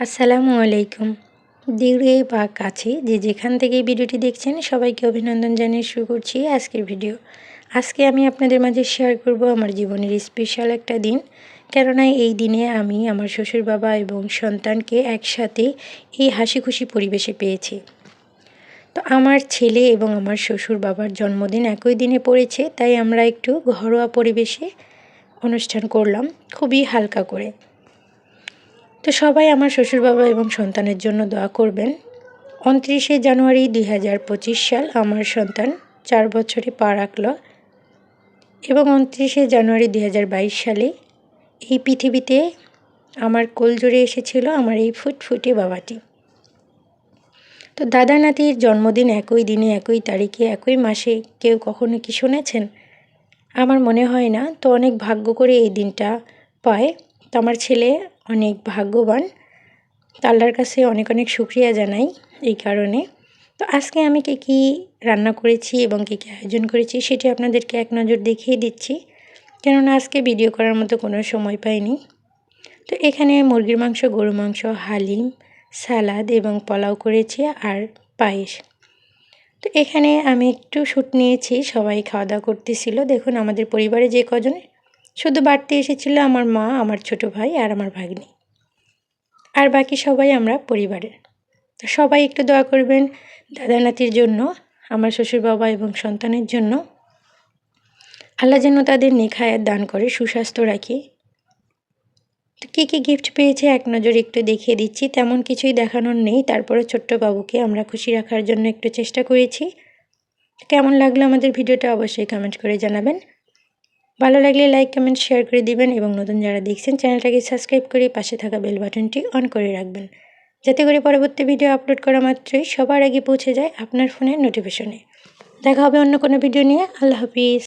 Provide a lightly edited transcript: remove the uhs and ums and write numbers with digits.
আসসালামু আলাইকুম। দূরে বা কাছে যে যেখান থেকে এই ভিডিওটি দেখছেন সবাইকে অভিনন্দন জানিয়ে শুরু করছি আজকের ভিডিও। আজকে আমি আপনাদের মাঝে শেয়ার করব আমার জীবনের স্পেশাল একটা দিন। কেননা এই দিনে আমি আমার শ্বশুর বাবা এবং সন্তানকে একসাথে এই হাসি খুশি পরিবেশে পেয়েছি। তো আমার ছেলে এবং আমার শ্বশুর বাবার জন্মদিন একই দিনে পড়েছে, তাই আমরা একটু ঘরোয়া পরিবেশে অনুষ্ঠান করলাম, খুবই হালকা করে। তো সবাই আমার শ্বশুর বাবা এবং সন্তানের জন্য দোয়া করবেন। 29শে জানুয়ারি 2025 সাল আমার সন্তান 4 বছরে পা রাখল এবং 29শে জানুয়ারি 2022 সালে এই পৃথিবীতে আমার কোলজোড়ে এসেছিল আমার এই ফুটফুটে বাবাটি। তো দাদা নাতির জন্মদিন একই দিনে, একই তারিখে, একই মাসে কেউ কখনো কি শুনেছেন? আমার মনে হয় না। তো অনেক ভাগ্য করে এই দিনটা পায়। তো আমার ছেলে অনেক ভাগ্যবান। তো আল্লাহর কাছে অনেক অনেক শুকরিয়া জানাই এই কারণে। তো আজকে আমি কী রান্না করেছি এবং কী আয়োজন করেছি সেটি আপনাদেরকে এক নজর দেখিয়ে দিচ্ছি, কেননা আজকে ভিডিও করার মতো কোনো সময় পাইনি। তো এখানে মুরগির মাংস, গরু মাংস, হালিম, সালাদ এবং পোলাও করেছি আর পায়েস। তো এখানে আমি একটু শ্যুট নিয়েছি, সবাই খাওয়া দাওয়া করতেছিল। দেখুন আমাদের পরিবারে যে কজন, শুধু বাড়তে এসেছিল আমার মা, আমার ছোট ভাই আর আমার ভাগ্নি, আর বাকি সবাই আমরা পরিবারের। তো সবাই একটু দোয়া করবেন দাদা নাতির জন্য, আমার শ্বশুর বাবা এবং সন্তানের জন্য। আল্লাহ যেন তাদের নেক হায়াত দান করে, সুস্বাস্থ্য রাখে। তো কী কী গিফট পেয়েছে এক নজর একটু দেখিয়ে দিচ্ছি। তেমন কিছুই দেখানোর নেই, তারপরে ছোট্ট বাবুকে আমরা খুশি রাখার জন্য একটু চেষ্টা করেছি। কেমন লাগলো আমাদের ভিডিওটা অবশ্যই কমেন্ট করে জানাবেন। ভালো লাগলে লাইক, কমেন্ট, শেয়ার করে দিবেন এবং নতুন যারা দেখছেন চ্যানেলটাকে সাবস্ক্রাইব করে পাশে থাকা বেল বাটনটি অন করে রাখবেন, যাতে করে পরবর্তী ভিডিও আপলোড করা মাত্রই সবার আগে পৌঁছে যায় আপনার ফোনের নোটিফিকেশনে। দেখা হবে অন্য কোনো ভিডিও নিয়ে। আল্লাহ হাফিজ।